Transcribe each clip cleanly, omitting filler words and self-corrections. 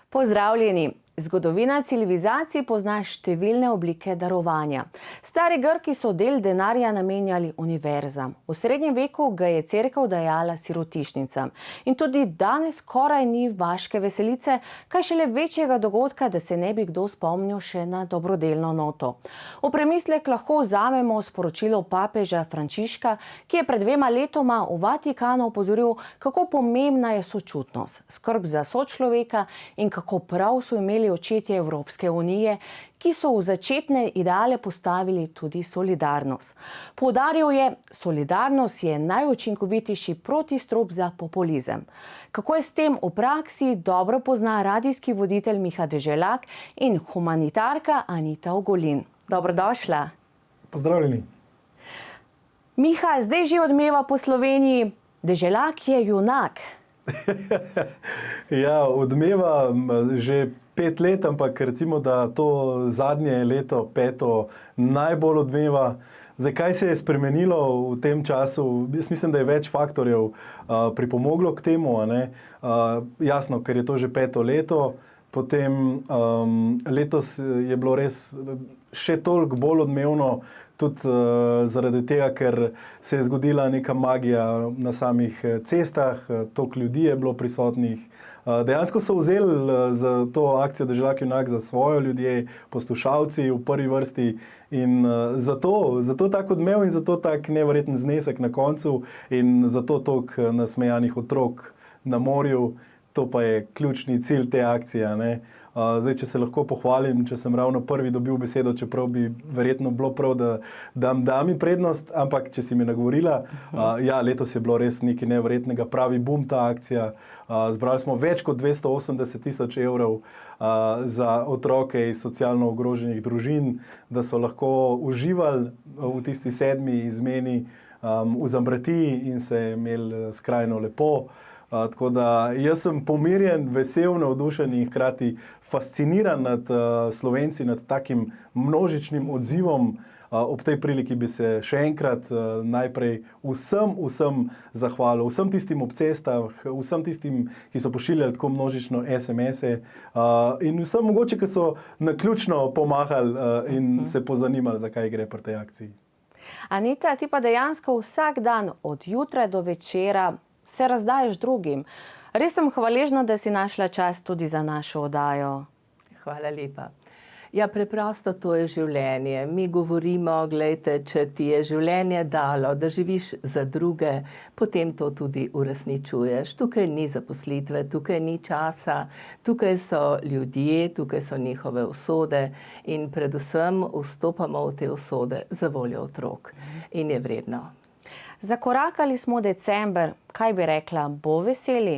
Pozdravljeni! Zgodovina civilizacij pozna številne oblike darovanja. Stari Grki so del denarja namenjali univerzam. V srednjem veku ga je cerkev dajala sirotišnicam. In tudi danes skoraj ni vaške veselice, kaj šele večjega dogodka, da se ne bi kdo spomnil še na dobrodelno noto. V premislek lahko vzamemo sporočilo papeža Frančiška, ki je pred 2 letoma v Vatikanu opozoril, kako pomembna je sočutnost, skrb za sočloveka in kako prav so imeli očetje Evropske unije, ki so v začetne ideale postavili tudi solidarnost. Poudaril je, solidarnost je najučinkovitejši protistrop za populizem. Kako je s tem v praksi, dobro pozna radijski voditelj Miha Deželak in humanitarka Anita Ogulin. Dobrodošla. Pozdravljeni. Miha, zdaj že odmeva po Sloveniji. Deželak je junak. Ja, odmeva že 5 let, ampak recimo, da to zadnje leto, 5. najbolj odmeva. Zdaj, kaj se je spremenilo v tem času? Jaz mislim, da je več faktorjev pripomoglo k temu. Jasno, ker je to že 5. leto, potem letos je bilo res še toliko bolj odmevno, tudi zaradi tega, ker se je zgodila neka magija na samih cestah, toliko ljudi je bilo prisotnih. Dejansko so vzeli za to akcijo Deželak junak za svoje ljudje, poslušalci v prvi vrsti in zato tak odmev in zato tak neverjeten znesek na koncu in zato toliko nasmejanih otrok na morju. To pa je ključni cilj te akcije, ne. Zdaj, če se lahko pohvalim, če sem ravno prvi dobil besedo, čeprav bi verjetno bilo prav, da dam prednost, ampak če si mi nagovorila, ja, letos je bilo res nekaj neverjetnega, pravi bum ta akcija. Zbrali smo več kot 280 000 evrov za otroke iz socialno ogroženih družin, da so lahko uživali v tisti 7. izmeni v Zambratiji in se imeli skrajno lepo. Tako da jaz sem pomirjen, vesel, navdušen in hkrati fasciniran nad Slovenci, nad takim množičnim odzivom. Ob tej priliki bi se še enkrat najprej vsem zahvalil, vsem tistim ob cestah, vsem tistim, ki so pošiljali tako množično SMS-e in vsem mogoče, ki so naključno pomahali in se pozanimali, zakaj gre pri tej akciji. Anita, ti pa dejansko vsak dan od jutra do večera se razdajaš drugim. Res sem hvaležna, da si našla čas tudi za našo oddajo. Hvala lepa. Ja, preprosto to je življenje. Mi govorimo, glejte, če ti je življenje dalo, da živiš za druge, potem to tudi uresničuješ. Tukaj ni zaposlitve, tukaj ni časa, tukaj so ljudje, tukaj so njihove usode in predvsem vstopamo v te usode za voljo otrok. In je vredno. Zakorakali smo december, kaj bi rekla, bo veseli?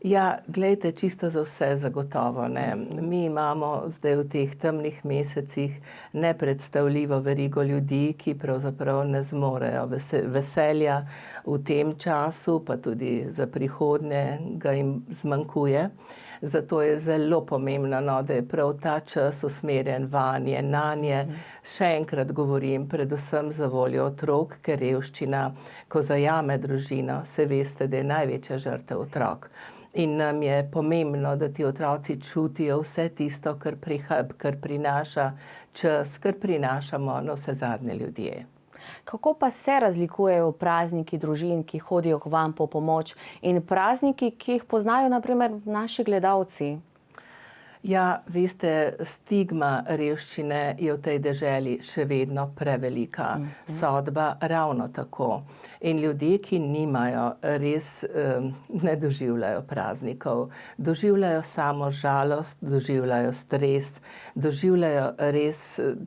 Ja, glejte, čisto za vse zagotovo, ne. Mi imamo zdaj v teh temnih mesecih nepredstavljivo verigo ljudi, ki pravzaprav ne zmorejo veselja v tem času, pa tudi za prihodnje ga jim zmanjkuje. Zato je zelo pomembno, da je prav ta čas usmerjen vanje, nanje. Še enkrat govorim, predvsem za voljo otrok, ker revščina, ko zajame družino, se veste, da je največja žrtev otrok. In nam je pomembno, da ti otroci čutijo vse tisto, kar prinaša čas, kar prinašamo na vse zadnje ljudje. Kako pa se razlikujejo prazniki družin, ki hodijo k vam po pomoč, in prazniki, ki jih poznajo na primer naši gledalci? Ja, veste, stigma revščine je v tej deželi še vedno prevelika. Sodba ravno tako. In ljudje, ki nimajo, res ne doživljajo praznikov. Doživljajo samo žalost, doživljajo stres, doživljajo res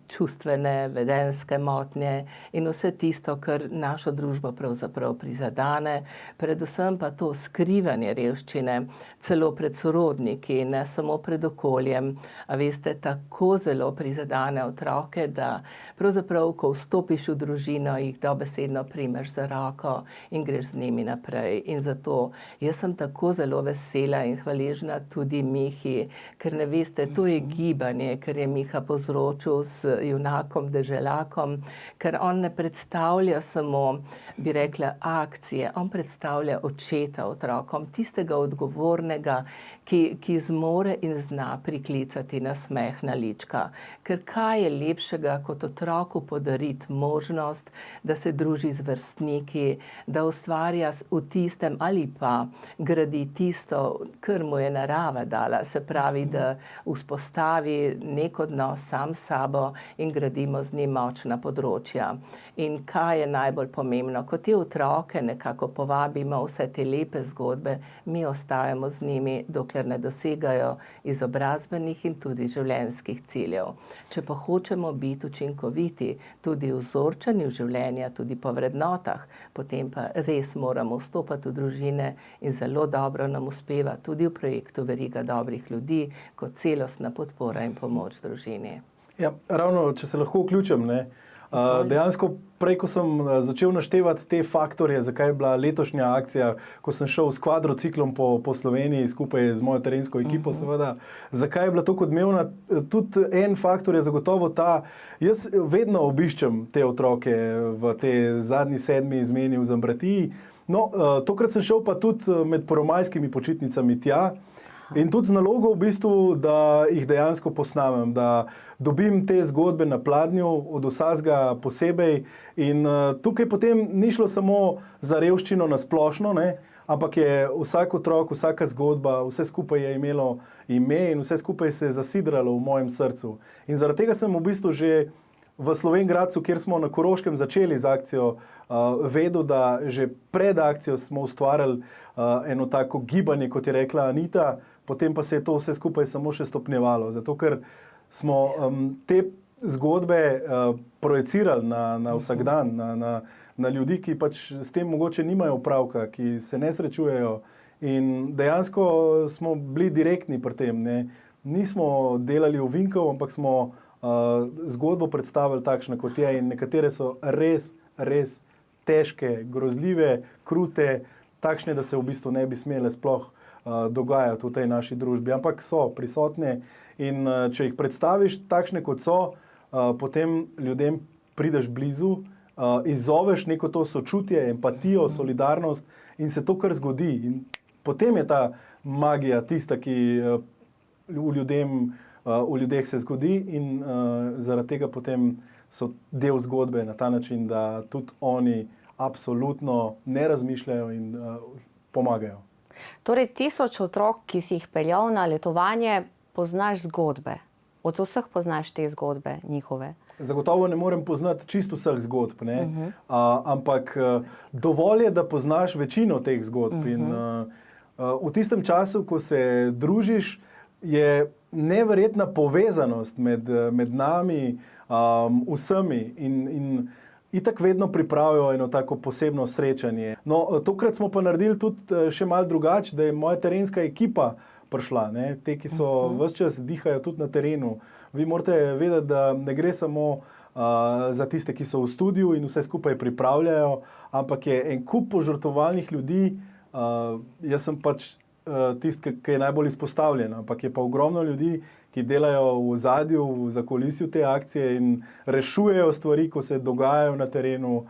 čustvene, vedenjske motnje in vse tisto, kar našo družbo pravzaprav prizadene. Predvsem pa to skrivanje revščine, celo pred sorodniki, ne samo pred okoljem, okoljem, a veste, tako zelo prizadene otroke, da pravzaprav, ko vstopiš v družino, jih dobesedno primeš za roko in greš z njimi naprej. In zato jaz sem tako zelo vesela in hvaležna tudi Mihi, ker ne veste, to je gibanje, ker je Miha povzročil z junakom Deželakom, ker on ne predstavlja samo, bi rekla, akcije, on predstavlja očeta otrokom, tistega odgovornega, ki zmore in zna priklicati na smeh na lička. Ker kaj je lepšega, kot otroku podariti možnost, da se druži z vrstniki, da ustvarja v tistem ali pa gradi tisto, kar mu je narava dala, se pravi, da vzpostavi nek odnos sam s sabo in gradimo z njim močna področja. In kaj je najbolj pomembno, ko te otroke nekako povabimo vse te lepe zgodbe, mi ostajamo z njimi, dokler ne dosegajo izobrazbenih in tudi življenjskih ciljev. Če pa hočemo biti učinkoviti tudi v vzorčanju življenja, tudi po vrednotah, potem pa res moramo vstopati v družine in zelo dobro nam uspeva tudi v projektu Veriga dobrih ljudi kot celostna podpora in pomoč družini. Ja, ravno, če se lahko vključim, ne. Dejansko prej, ko sem začel naštevati te faktorje, zakaj je bila letošnja akcija, ko sem šel s kvadrociklom po Sloveniji skupaj z mojo terensko ekipo, seveda, zakaj je bila tako odmevna, tudi en faktor je zagotovo ta, jaz vedno obiščem te otroke v te zadnji 7. izmeni v Zambratiji, no, tokrat sem šel pa tudi med prvomajskimi počitnicami tja, in tudi z nalogo v bistvu, da jih dejansko posnamem, da dobim te zgodbe na pladnju od vsakega posebej in tukaj potem ni šlo samo za revščino na splošno, ne, ampak je vsak otrok, vsaka zgodba, vse skupaj je imelo ime in vse skupaj se je zasidralo v mojem srcu. In zaradi tega sem v bistvu že v Slovenj Gradcu, kjer smo na Koroškem začeli z akcijo, vedel, da že pred akcijo smo ustvarjali eno tako gibanje, kot je rekla Anita, potem pa se je to vse skupaj samo še stopnjevalo, zato ker smo te zgodbe projecirali na vsak dan, na ljudi, ki pač s tem mogoče nimajo opravka, ki se ne srečujejo in dejansko smo bili direktni pri tem, ne. Nismo delali ovinkov, ampak smo zgodbo predstavili takšno, kot je in nekatere so res, res težke, grozljive, krute, takšne, da se v bistvu ne bi smele sploh dogajati v tej naši družbi, ampak so prisotne in če jih predstaviš takšne, kot so, potem ljudem prideš blizu, izzoveš neko to sočutje, empatijo, solidarnost in se to kar zgodi. In potem je ta magija tista, ki v ljudeh se zgodi in zaradi tega potem so del zgodbe na ta način, da tudi oni absolutno ne razmišljajo in pomagajo. Torej, 1000 otrok, ki si jih peljal na letovanje, poznaš zgodbe. Od vseh poznaš te zgodbe njihove. Zagotovo ne morem poznati čisto vseh zgodb, ne? Ampak dovolj je, da poznaš večino teh zgodb. In v tistem času, ko se družiš, je neverjetna povezanost med nami, vsemi in itak vedno pripravijo eno tako posebno srečanje. No, tokrat smo pa naredili tudi še malo drugače, da je moja terenska ekipa prišla, ne? Te, ki so ves čas dihajo tudi na terenu. Vi morate vedeti, da ne gre samo za tiste, ki so v studiu in vse skupaj pripravljajo, ampak je en kup požrtvovalnih ljudi, jaz sem pač tisti, ki je najbolj izpostavljen, ampak je pa ogromno ljudi, ki delajo v ozadju, v zakulisju te akcije in rešujejo stvari, ko se dogajajo na terenu,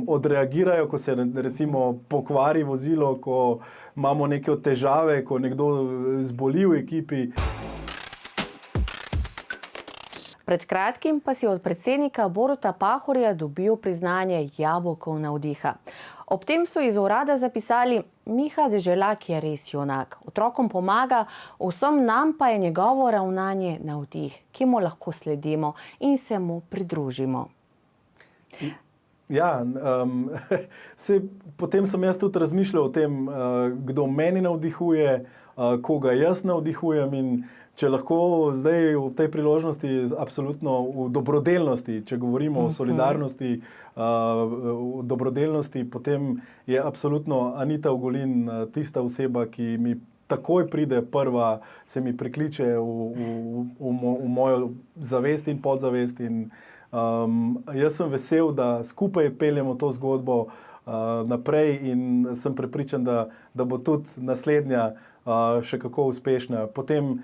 odreagirajo, ko se recimo pokvari vozilo, ko imamo neke težave, ko nekdo zboli v ekipi. Pred kratkim pa si od predsednika Boruta Pahorja dobil priznanje Jabolkov navdiha. Ob tem so iz urada zapisali: Miha Deželak je res junak. Otrokom pomaga, vsem nam pa je njegovo ravnanje navdih, ki mu lahko sledimo in se mu pridružimo. Ja, potem sem jaz tudi razmišljal o tem, kdo meni navdihuje, koga jaz navdihujem in če lahko zdaj v tej priložnosti absolutno v dobrodelnosti, če govorimo o solidarnosti, v dobrodelnosti, potem je absolutno Anita Ogulin tista oseba, ki mi takoj pride prva, se mi prikliče v mojo zavest in podzavest. In, jaz sem vesel, da skupaj peljemo to zgodbo naprej in sem prepričan, da bo tudi naslednja še kako uspešna. Potem,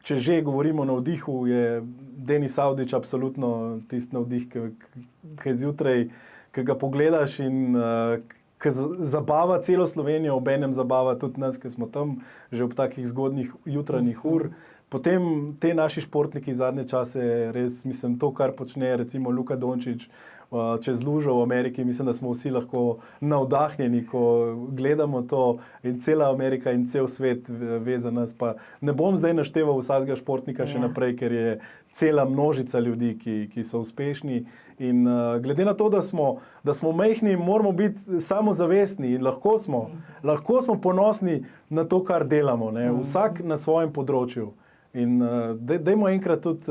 če že govorimo o navdihu, je Denis Avdić absolutno tisti navdih, ki je zjutraj, ki ga pogledaš in ki zabava celo Slovenijo, obenem zabava tudi nas, ki smo tam že ob takih zgodnjih jutranjih ur. Potem te naši športniki zadnje čase, res mislim, to, kar počne recimo Luka Dončić čez lužo v Ameriki, mislim, da smo vsi lahko navdahnjeni, ko gledamo to in cela Amerika in cel svet ve za nas. Pa ne bom zdaj našteval vsakega športnika še naprej, ker je cela množica ljudi, ki so uspešni. In glede na to, da smo majhni, moramo biti samozavestni in lahko smo ponosni na to, kar delamo, ne? Vsak na svojem področju. In dajmo enkrat tudi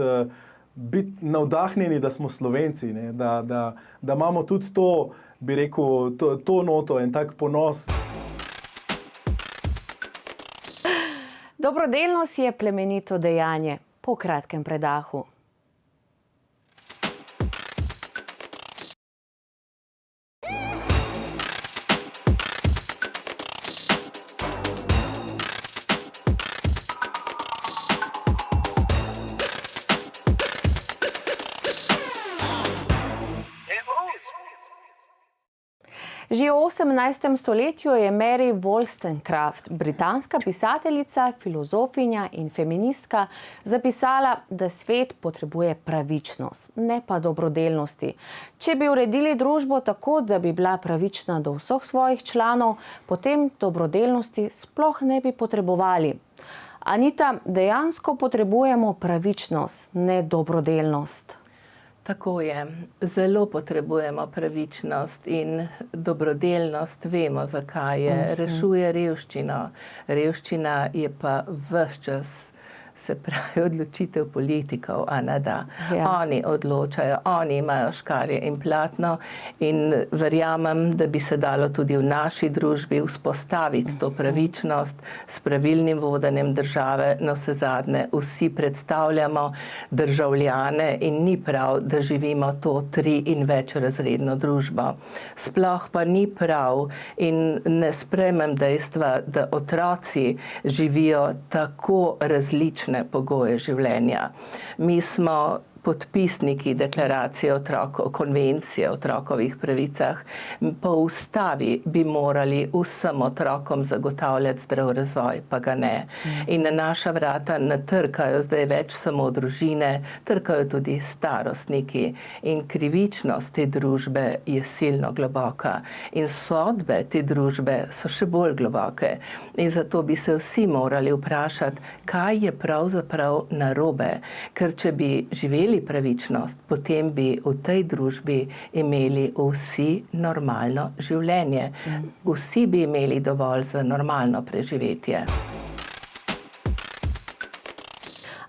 biti navdahnjeni, da smo Slovenci, ne? Da imamo tudi to, bi rekel, to noto, en tak ponos. Dobrodelnost je plemenito dejanje. Po kratkem predahu. Že v 18. stoletju je Mary Wollstonecraft, britanska pisateljica, filozofinja in feministka, zapisala, da svet potrebuje pravičnost, ne pa dobrodelnosti. Če bi uredili družbo tako, da bi bila pravična do vseh svojih članov, potem dobrodelnosti sploh ne bi potrebovali. Anita, dejansko potrebujemo pravičnost, ne dobrodelnost. Tako je. Zelo potrebujemo pravičnost in dobrodelnost. Vemo, zakaj je. Rešuje revščino. Revščina je pa ves čas, se pravi, odločitev politikov, a ne da. Ja. Oni odločajo, oni imajo škarje in platno in verjamem, da bi se dalo tudi v naši družbi vzpostaviti to pravičnost s pravilnim vodenjem države. Navsezadnje vsi predstavljamo državljane in ni prav, da živimo to 3- in večrazredno družbo. Sploh pa ni prav in ne sprejmem dejstva, da otroci živijo tako različne pogoje življenja. Mi smo podpisniki deklaracije konvencije o otrokovih pravicah. Po ustavi bi morali vsem otrokom zagotavljati zdrav razvoj, pa ga ne. In na naša vrata ne trkajo zdaj več samo družine, trkajo tudi starostniki. In krivičnost te družbe je silno globoka. In sodbe te družbe so še bolj globoke. In zato bi se vsi morali vprašati, kaj je pravzaprav narobe. Ker če bi živeli pravičnost, potem bi v tej družbi imeli vsi normalno življenje. Vsi bi imeli dovolj za normalno preživetje.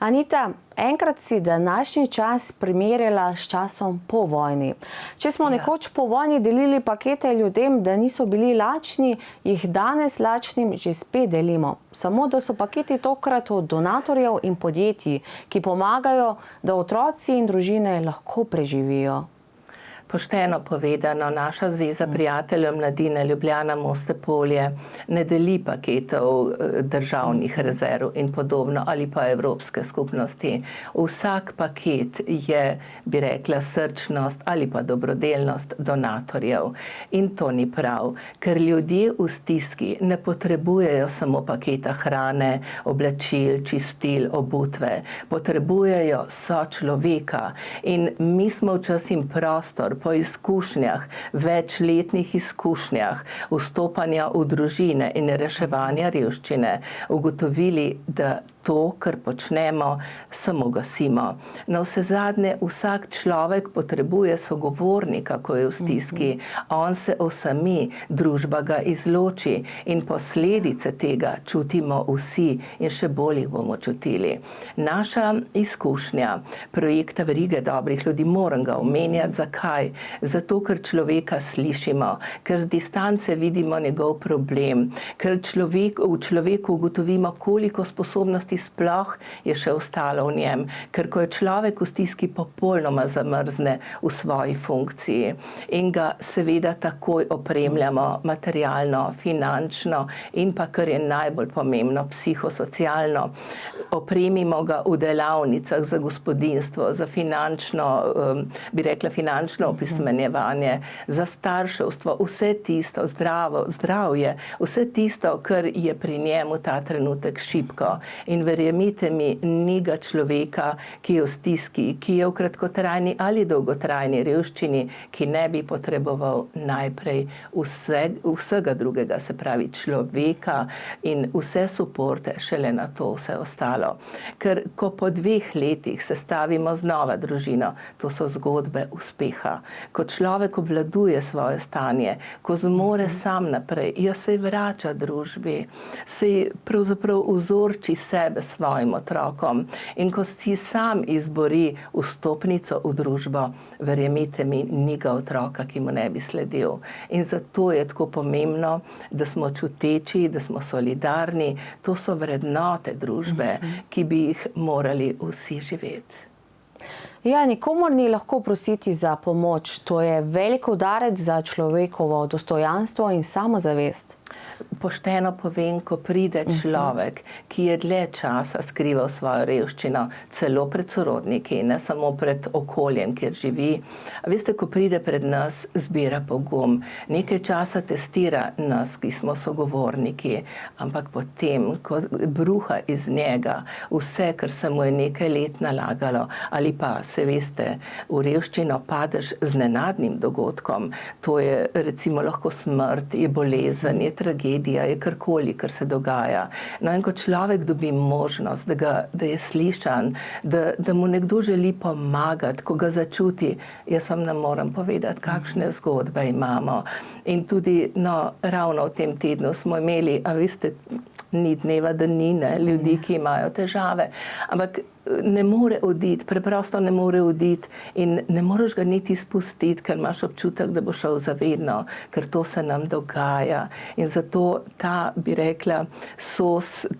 Anita, enkrat si današnji čas primerjala s časom po vojni. Če smo nekoč po vojni delili pakete ljudem, da niso bili lačni, jih danes lačnim že spet delimo. Samo da so paketi tokrat od donatorjev in podjetij, ki pomagajo, da otroci in družine lahko preživijo. Pošteno povedano, naša Zveza prijateljev mladine Ljubljana Moste-Polje ne deli paketov državnih rezerv in podobno ali pa Evropske skupnosti. Vsak paket je, bi rekla, srčnost ali pa dobrodelnost donatorjev. In to ni prav, ker ljudje v stiski ne potrebujejo samo paketa hrane, oblačil, čistil, obutve. Potrebujejo sočloveka. In mi smo včasih prostor po izkušnjah, večletnih izkušnjah, vstopanja v družine in reševanja revščine, ugotovili, da to, kar počnemo, samo gasimo. Na vsezadnje vsak človek potrebuje sogovornika, ko je v stiski. On se osami, družba ga izloči in posledice tega čutimo vsi in še bolj jih bomo čutili. Naša izkušnja projekta Verige dobrih ljudi, moram ga omenjati, zakaj? Zato, ker človeka slišimo, ker z distance vidimo njegov problem, ker v človeku ugotovimo, koliko sposobnosti sploh je še ostalo v njem, ker ko je človek v stiski, popolnoma zamrzne v svoji funkciji in ga seveda takoj opremljamo materialno, finančno in pa, kar je najbolj pomembno, psihosocialno. Opremimo ga v delavnicah za gospodinjstvo, za finančno, bi rekla, finančno opismenjevanje, za starševstvo, vse tisto, zdravje, vse tisto, kar je pri njemu ta trenutek šibko. In verjemite mi, ni ga človeka, ki je v stiski, ki je v kratkotrajni ali dolgotrajni revščini, ki ne bi potreboval najprej vsega drugega, se pravi človeka in vse suporte, šele na to vse ostalo. Ker ko po 2 letih sestavimo znova družino, to so zgodbe uspeha. Ko človek obvladuje svoje stanje, ko zmore sam naprej, se vrača družbi, se pravzaprav vzorči sebe svojim otrokom in ko si sam izbori vstopnico v družbo, verjemite mi, ni ga otroka, ki mu ne bi sledil. In zato je tako pomembno, da smo čuteči, da smo solidarni. To so vrednote družbe, ki bi jih morali vsi živeti. Ja, nikomor ni lahko prositi za pomoč. To je velik udarec za človekovo dostojanstvo in samozavest. Pošteno povem, ko pride človek, ki je dlje časa skrival svojo revščino, celo pred sorodniki, ne samo pred okoljem, kjer živi. A veste, ko pride pred nas, zbira pogum. Nekaj časa testira nas, ki smo sogovorniki, ampak potem, ko bruha iz njega vse, kar se mu je nekaj let nalagalo, ali pa, se veste, v revščino padeš z nenadnim dogodkom. To je recimo lahko smrt, je bolezen, je tragedija, je karkoli, kar se dogaja. No in ko človek dobi možnost, da je slišan, da mu nekdo želi pomagati, ko ga začuti, jaz vam ne morem povedati, kakšne zgodbe imamo. In tudi, ravno v tem tednu smo imeli, a veste, ni dneva, da ni, ljudi, ki imajo težave, ampak ne more oditi, preprosto ne more oditi in ne moreš ga niti spustiti, ker imaš občutek, da bo šel za vedno, ker to se nam dogaja. In zato ta, bi rekla,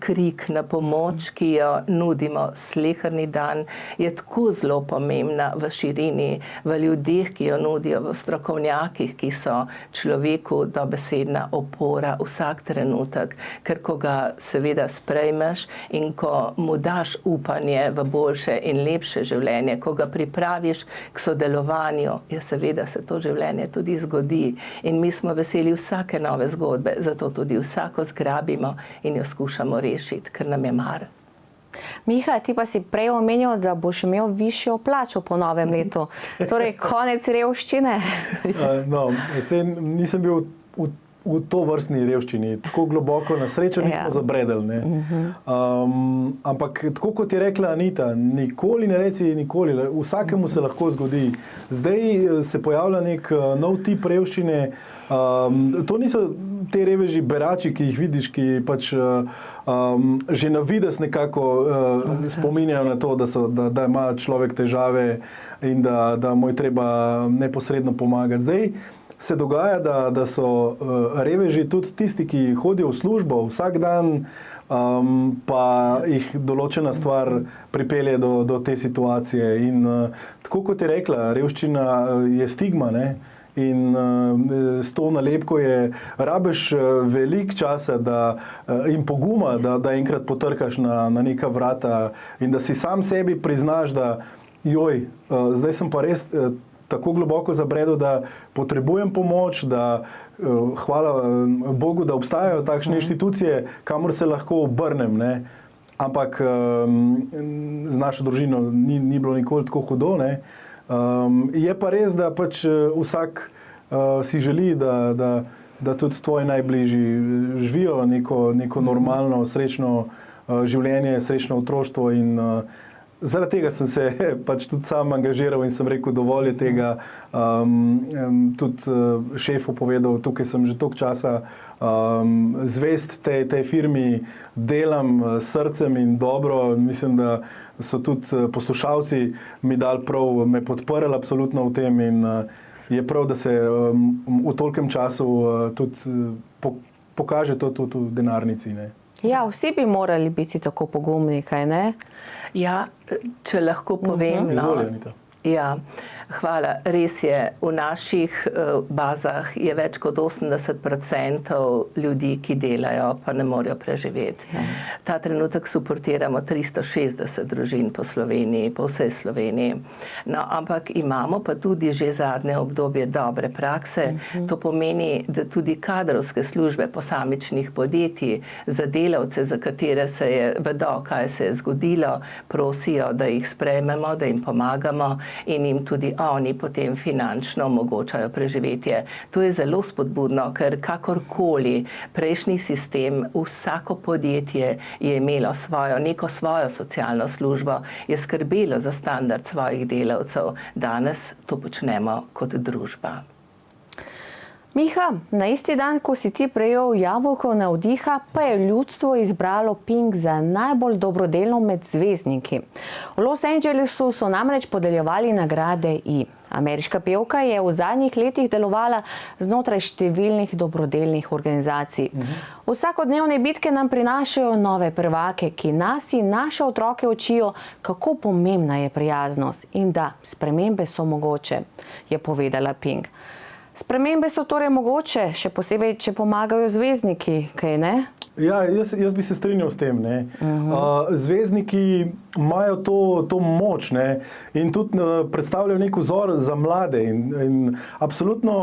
krik na pomoč, ki jo nudimo sleherni dan, je tako zelo pomembna v širini, v ljudeh, ki jo nudijo, v strokovnjakih, ki so človeku dobesedna opora vsak trenutek, ker ko ga seveda sprejmeš in ko mu daš upanje v boljše in lepše življenje, ko ga pripraviš k sodelovanju, seveda se to življenje tudi zgodi. In mi smo veseli vsake nove zgodbe, zato tudi vsako zgrabimo in jo skušamo rešiti, ker nam je mar. Miha, ti pa si prej omenil, da boš imel višjo plačo po novem letu. Torej, konec revščine? Nisem bil v to vrstni revščini, tako globoko, na srečo nismo zabredeli. Ampak tako kot je rekla Anita, nikoli ne reci nikoli, vsakemu se lahko zgodi. Zdaj se pojavlja nek nov tip revščine. To niso te reveži berači, ki jih vidiš, ki pač že na vides nekako spominjajo na to, da ima človek težave in da mu je treba neposredno pomagati. Zdaj se dogaja, da so reveži tudi tisti, ki hodijo v službo vsak dan, pa jih določena stvar pripelje do te situacije. In tako kot je rekla, revščina je stigma, ne? In s to nalepko rabiš veliko časa in poguma, da enkrat potrkaš na neka vrata in da si sam sebi priznaš, da zdaj sem pa res tako globoko zabredel, da potrebujem pomoč, da hvala Bogu, da obstajajo takšne inštitucije, kamor se lahko obrnem, ne. Ampak z našo družino ni bilo nikoli tako hudo, ne. Je pa res, da pač vsak si želi, da tudi tvoji najbližji živijo neko normalno, srečno življenje, srečno otroštvo in zaradi tega sem se pač tudi sam angažiral in sem rekel, dovolj je tega. Tudi šefu povedal, tukaj sem že toliko časa zvest tej firmi, delam s srcem in dobro. Mislim, da so tudi poslušalci mi dali prav, me podprli absolutno v tem in je prav, da se v tolkem času tudi pokaže to tudi v denarnici. Ne? Ja, vsi bi morali biti tako pogumni, kaj ne? Ja, če lahko povem. Izvoli, Anita. Ja, hvala. Res je, v naših bazah je več kot 80% ljudi, ki delajo, pa ne morejo preživeti. Ta trenutek suportiramo 360 družin po Sloveniji, po vsej Sloveniji. No, ampak imamo pa tudi že zadnje obdobje dobre prakse. To pomeni, da tudi kadrovske službe posamičnih podjetij za delavce, za katere vedo, kaj se je zgodilo, prosijo, da jih sprejmemo, da jim pomagamo in jim tudi oni potem finančno omogočajo preživetje. To je zelo spodbudno, ker kakorkoli prejšnji sistem, vsako podjetje je imelo neko svojo socialno službo, je skrbelo za standard svojih delavcev. Danes to počnemo kot družba. Miha, na isti dan, ko si ti prejel jabolko navdiha, pa je ljudstvo izbralo Pink za najbolj dobrodelno med zvezdniki. V Los Angelesu so namreč podeljevali nagrade I. Ameriška pevka je v zadnjih letih delovala znotraj številnih dobrodelnih organizacij. Vsakodnevne bitke nam prinašajo nove prvake, ki nas in naše otroke učijo, kako pomembna je prijaznost in da spremembe so mogoče, je povedala Pink. Spremembe so torej mogoče, še posebej, če pomagajo zvezdniki, kaj ne? Ja, jaz bi se strinjal s tem. Ne. Zvezdniki imajo to moč, ne, in tudi predstavljajo nek vzor za mlade. In absolutno,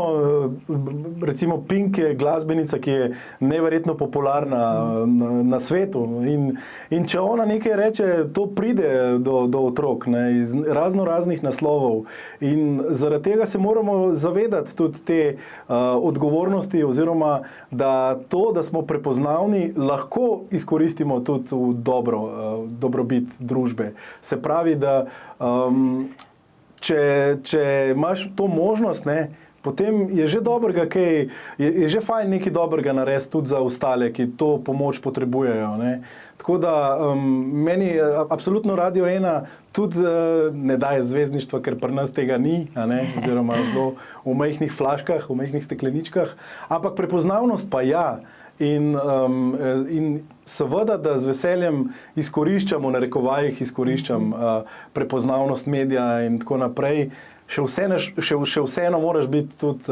recimo Pink je glasbenica, ki je neverjetno popularna na svetu. In če ona nekaj reče, to pride do otrok, ne, iz raznih naslovov. In zaradi tega se moramo zavedati tudi te odgovornosti oziroma da smo prepoznavni, lahko izkoristimo tudi v dobrobit družbe. Se pravi, da če imaš to možnost, ne, potem je že dobrega, je že fajn nekaj dobrega narediti tudi za ostale, ki to pomoč potrebujejo. Ne. Tako da meni absolutno Radio 1 tudi ne daje zvezdništva, ker pri nas tega ni, a ne, oziroma zelo v majhnih flaškah, v majhnih stekleničkah, ampak prepoznavnost pa ja. In seveda, da z veseljem izkoriščam, v narekovajih izkoriščam prepoznavnost medija in tako naprej. Še vseeno moraš biti tudi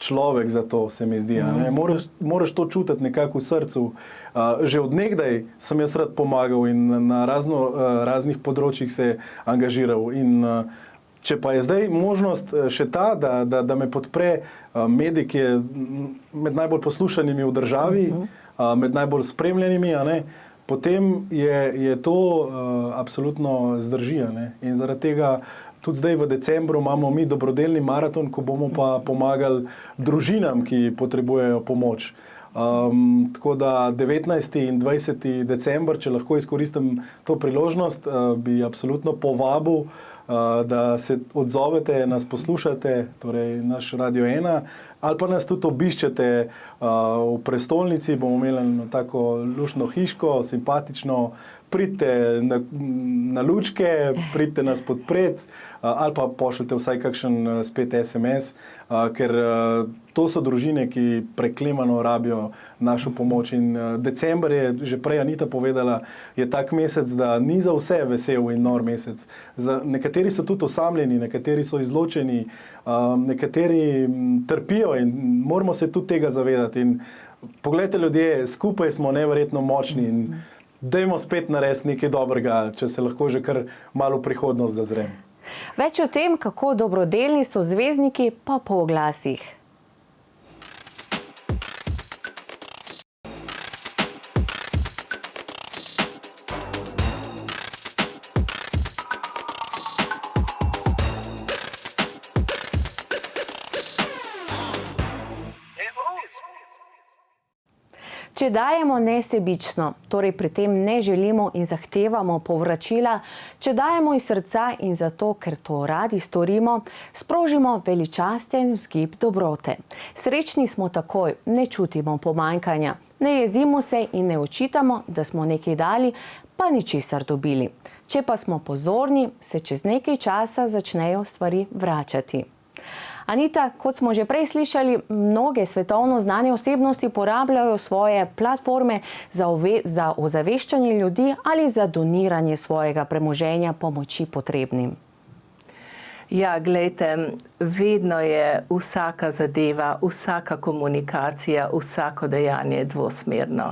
človek za to, se mi zdi. Moraš to čutiti nekako v srcu. Že od nekdaj sem jaz rad pomagal in na raznih področjih se angažiral. In če pa je zdaj možnost še ta, da me podpre medij, ki je med najbolj poslušanimi v državi, med najbolj spremljenimi, a ne, potem je to absolutno zdrži. In zaradi tega tudi zdaj v decembru imamo mi dobrodelni maraton, ko bomo pa pomagali družinam, ki potrebujejo pomoč. Tako da 19. in 20. december, če lahko izkoristim to priložnost, bi absolutno povabil, da se odzovete, nas poslušate, torej naš Radio 1, ali pa nas tudi obiščete v prestolnici, bomo imeli eno tako luštno hiško, simpatično, pridite na lučke, pridite nas podpreti, ali pa pošljite vsaj kakšen spet SMS, ker to so družine, ki preklemano rabijo našo pomoč. In december je, že prej Anita povedala, je tak mesec, da ni za vse vesel in nor mesec. Nekateri so tudi osamljeni, nekateri so izločeni, nekateri trpijo in moramo se tudi tega zavedati. In poglejte ljudje, skupaj smo neverjetno močni in dajmo spet narediti nekaj dobrega, če se lahko že kar malo v prihodnost zazrem. Več o tem, kako dobrodelni so zvezdniki, pa po oglasih. Če dajemo nesebično, torej pri tem ne želimo in zahtevamo povračila, če dajemo iz srca in zato, ker to radi storimo, sprožimo veličasten vzgib dobrote. Srečni smo takoj, ne čutimo pomanjkanja, ne jezimo se in ne očitamo, da smo nekaj dali, pa ničesar dobili. Če pa smo pozorni, se čez nekaj časa začnejo stvari vračati. Anita, kot smo že prej slišali, mnoge svetovno znane osebnosti porabljajo svoje platforme za ozaveščanje ljudi ali za doniranje svojega premoženja pomoči potrebnim. Ja, glejte, vedno je vsaka zadeva, vsaka komunikacija, vsako dejanje dvosmerno.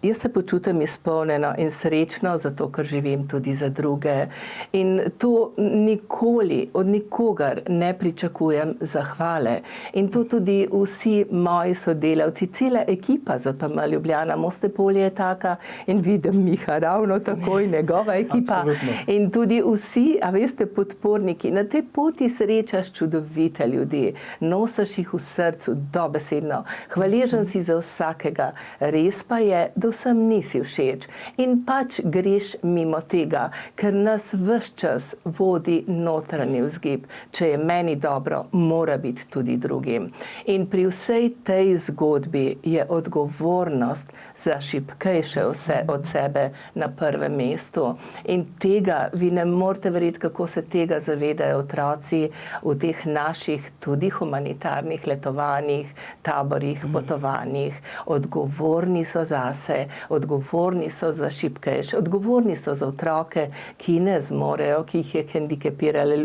Jaz se počutim izpolnjeno in srečno, zato ker živim tudi za druge. In to nikoli, od nikogar ne pričakujem zahvale. In to tudi vsi moji sodelavci, cela ekipa ZPM Ljubljana, Moste-Polje je taka in vidim Miha ravno tako in njegova ekipa. Absolutno. In tudi vsi, a veste, podporniki. Na tej poti srečaš čudovite ljudi, nosiš jih v srcu dobesedno. Hvaležen si za vsakega. Res pa je, da vsem nisi všeč in pač greš mimo tega, ker nas ves čas vodi notranji vzgib. Če je meni dobro, mora biti tudi drugim. In pri vsej tej zgodbi je odgovornost za šibkejše od sebe na prvem mestu. In tega vi ne morete verjeti, kako se tega zavedajo otroci v teh naših tudi humanitarnih letovanjih, taborih, potovanjih. Odgovorni so zase, odgovorni so za šibkejše, odgovorni so za otroke, ki ne zmorejo, ki jih je hendikepirala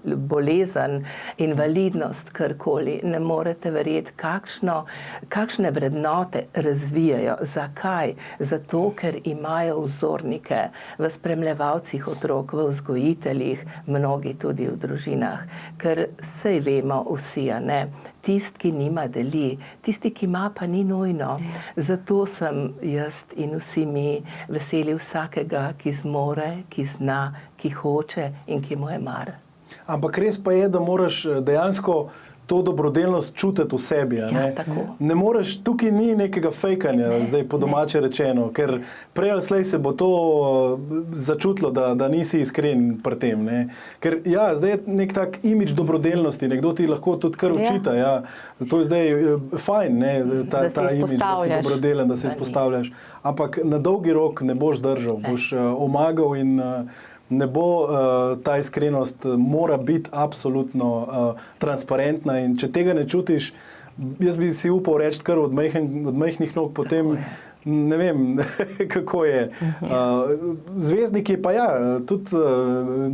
bolezen, invalidnost, karkoli. Ne morete verjeti, kakšne vrednote razvijajo. Zakaj? Zato, ker imajo vzornike v spremljevalcih otrok, v vzgojiteljih, mnogi tudi v družinah. Ker sej vemo vsi, a ne? Tisti, ki nima, deli. Tisti, ki ima, pa ni nujno. Zato sem jaz in vsi mi veseli vsakega, ki zmore, ki zna, ki hoče in ki mu je mar. Ampak res pa je, da moraš dejansko to dobrodelnost čutiti v sebi. Ja, tako. Ne moreš, tukaj ni nekega fejkanja, zdaj po domače rečeno, ker prej ali slej se bo to začutilo, da nisi iskren pri tem. Ne? Ker ja, zdaj je nek tak imidž dobrodelnosti, nekdo ti lahko tudi kar učita. Ja. To je zdaj fajn, ne? Ta imidž, da si dobrodelen, da se izpostavljaš. Ampak na dolgi rok ne boš zdržal, boš omagal in ne bo ta iskrenost, mora biti absolutno transparentna in če tega ne čutiš, jaz bi si upal reči kar od majhnih nog, potem ne vem, kako je. Zvezdniki pa ja, tudi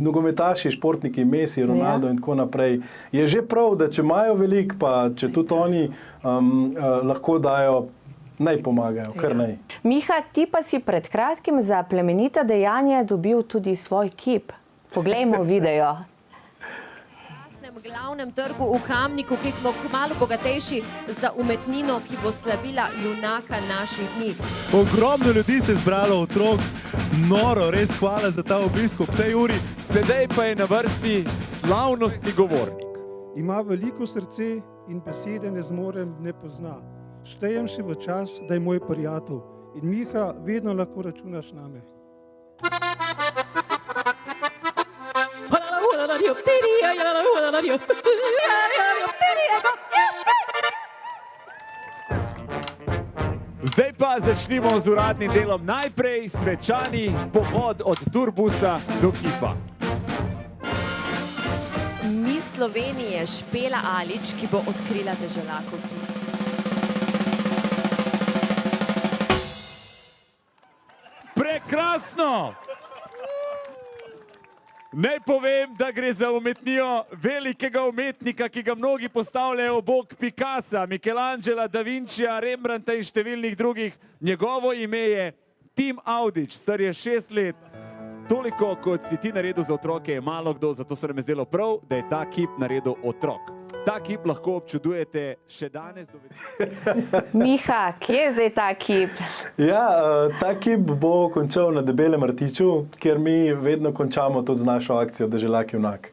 nogometaši, športniki, Messi, Ronaldo in tako naprej. Je že prav, da če imajo veliko, pa če tudi oni lahko dajo, naj pomagajo, kar naj. Miha, ti pa si pred kratkim za plemenita dejanja dobil tudi svoj kip. Poglejmo video. Na glavnem trgu v Kamniku, ki smo malo bogatejši za umetnino, ki bo slavila junaka naših dni. Ogromno ljudi se je zbralo, otrok, noro, res hvala za ta obisk ob tej uri. Sedaj pa je na vrsti slavnostni govornik. Ima veliko srce in besede ne zmorem, ne pozna. Štejem še v čas, da je moj prijatelj. In Miha, vedno lahko računaš name. Zdaj pa začnimo z uradnim delom. Najprej svečani pohod od turbusa do kipa. Miss Slovenije Špela Alič, ki bo odkrila deželakov kip. Prekrasno! Naj povem, da gre za umetnijo velikega umetnika, ki ga mnogi postavljajo ob bok Picassa, Michelangela, Da Vincija, Rembrandta in številnih drugih. Njegovo ime je Tim Audić, star je 6 let. Toliko, kot si ti naredil za otroke, je malo kdo, zato se nam je zdelo prav, da je ta kip naredil otrok. Ta kip lahko občudujete še danes. Miha, kje je zdaj ta kip? Ja, ta kip bo končal na Debelem rtiču, kjer mi vedno končamo tudi z našo akcijo Deželak junak.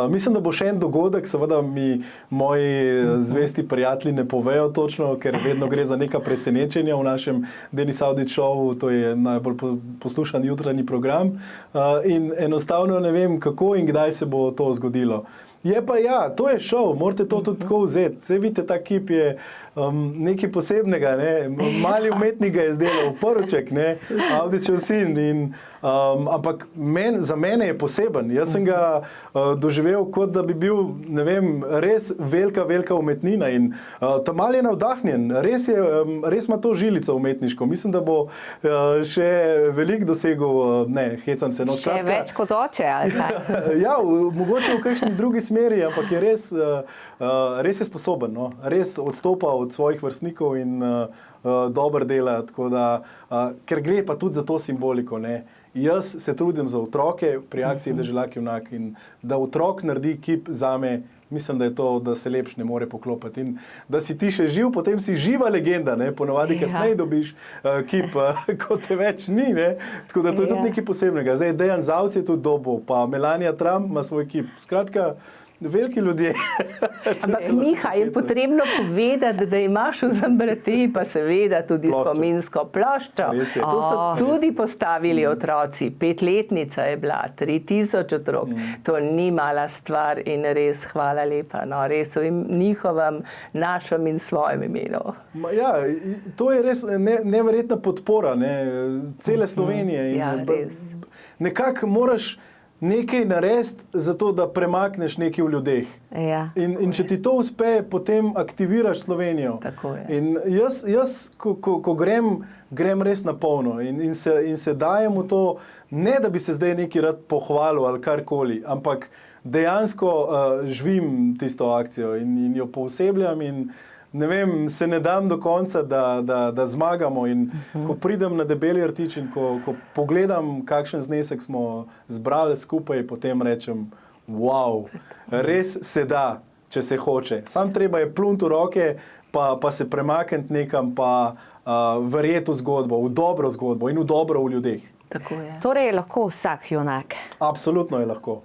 Mislim, da bo še en dogodek, seveda mi moji zvesti prijatelji ne povejo točno, ker vedno gre za neka presenečenja v našem Denis Avdić šovu, to je najbolj poslušan jutranji program in enostavno ne vem, kako in kdaj se bo to zgodilo. Je pa ja, to je šov, morate to tudi tako vzeti. Saj vidite, ta kip je nekaj posebnega, ne? Mali umetnik ga je zdelal, Prvček, ne? Avdićev sin. Ampak za mene je poseben. Jaz sem ga doživel, kot da bi bil, ne vem, res velika, velika umetnina. In ta mal je navdahnjen, res ima to žilico umetniško. Mislim, da bo še veliko dosegel, ne, hecam se. No, Še več kot oče, ali kaj? Ja, mogoče v kakšni drugi smeri, ampak je res je sposoben, no? Res odstopa od svojih vrstnikov in dobro dela, tako da, ker gre pa tudi za to simboliko, ne? Jaz se trudim za otroke pri akciji Deželak junak in da otrok naredi kip zame, mislim, da je to, da se lepš ne more poklopiti. In da si ti še živ, potem si živa legenda, ne? Ponavadi kasneje dobiš kip, ko te več ni, ne? Tako da to je tudi nekaj posebnega. Zdaj Dejan Zavc je tudi dobil, pa Melania Trump ima svoj kip. Skratka, veliki ljudje. Ampak Miha, je potrebno povedati, da imaš v Zambrati pa seveda tudi spominsko ploščo. To so tudi postavili otroci. 5-letnica je bila, 3000 otrok. To ni mala stvar in res hvala lepa. No, res v njihovem, našem in svojem imenu. Ja, to je res neverjetna podpora, ne, cele Slovenije. Ja, res. Nekako moraš nekaj narediti za to, da premakneš nekaj v ljudeh. Ja. In če ti to uspe, potem aktiviraš Slovenijo. Tako je. In jaz ko grem res na polno in se dajem v to, ne da bi se zdaj nekaj rad pohvalil ali karkoli, ampak dejansko živim tisto akcijo in jo poosebljam in ne vem, se ne dam do konca, da zmagamo in ko pridem na Debeli rtič in ko pogledam, kakšen znesek smo zbrali skupaj, potem rečem, wow, res se da, če se hoče. Sam treba je plunt v roke, pa se premakniti nekam, pa verjeti v zgodbo, v dobro zgodbo in v dobro v ljudeh. Tako je. Torej je lahko vsak junak. Absolutno je lahko.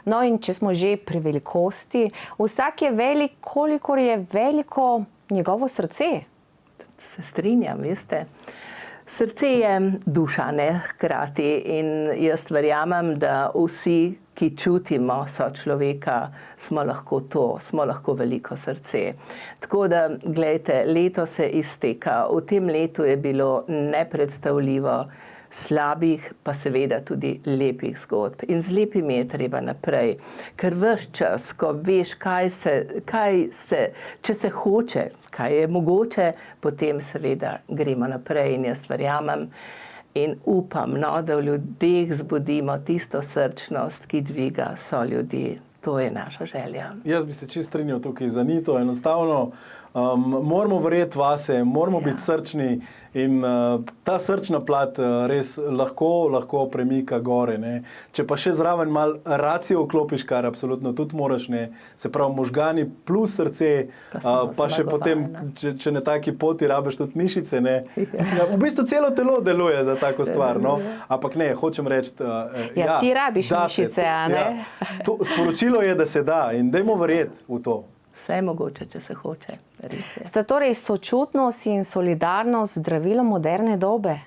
No in če smo že pri velikosti, vsak je velik, kolikor je veliko njegovo srce. Se strinjam, veste. Srce je duša, ne, hkrati in jaz verjamem, da vsi, ki čutimo sočloveka, smo lahko veliko srce. Tako da, glejte, leto se izteka. V tem letu je bilo nepredstavljivo slabih, pa seveda tudi lepih zgodb. In z lepimi je treba naprej. Ker ves čas, ko veš, če se hoče, kaj je mogoče, potem seveda gremo naprej in jaz verjamem in upam, no, da v ljudeh zbudimo tisto srčnost, ki dviga soljudi. To je naša želja. Jaz bi se čisto strinjal tukaj za Nito. Enostavno moramo verjeti vase, moramo biti srčni in ta srčna plat res lahko premika gore. Ne. Če pa še zraven malo racijo vklopiš, kar absolutno tudi moraš, ne. Se pravi možgani plus srce, pa še potem, če na taki poti rabiš tudi mišice. Ne. Ja, v bistvu celo telo deluje za tako stvar. No. Ampak ne, hočem reči, Ja, ti rabiš mišice, a ne? Ja, sporočilo je, da se da in dajmo verjeti v to. Vse je mogoče, če se hoče. Res je. Sta torej sočutnost in solidarnost zdravilo moderne dobe?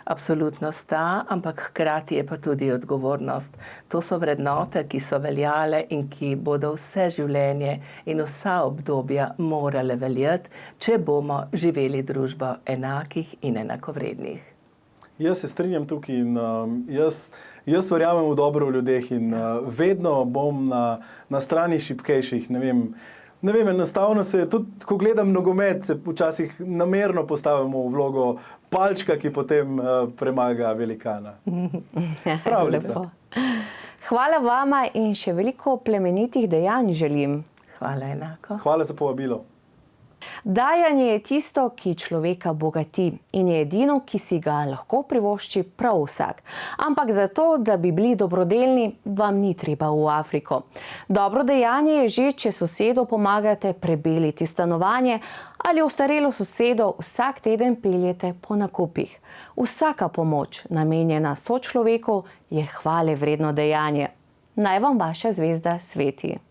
Absolutno sta, ampak hkrati je pa tudi odgovornost. To so vrednote, ki so veljale in ki bodo vse življenje in vsa obdobja morale veljati, če bomo živeli družbo enakih in enakovrednih. Jaz se strinjam tukaj in jaz verjamem v dobro v ljudeh in vedno bom na strani šibkejših, ne vem, enostavno se, tudi ko gledam nogomet, se včasih namerno postavimo v vlogo palčka, ki potem premaga velikana. Pravljica. Hvala vama in še veliko plemenitih dejanj želim. Hvala enako. Hvala za povabilo. Dajanje je tisto, ki človeka bogati in je edino, ki si ga lahko privošči prav vsak. Ampak zato, da bi bili dobrodelni, vam ni treba v Afriko. Dobro dejanje je že, če sosedu pomagate prebeliti stanovanje ali ostarelo sosedo vsak teden peljete po nakupih. Vsaka pomoč, namenjena sočloveku, je hvale vredno dejanje. Naj vam vaša zvezda sveti.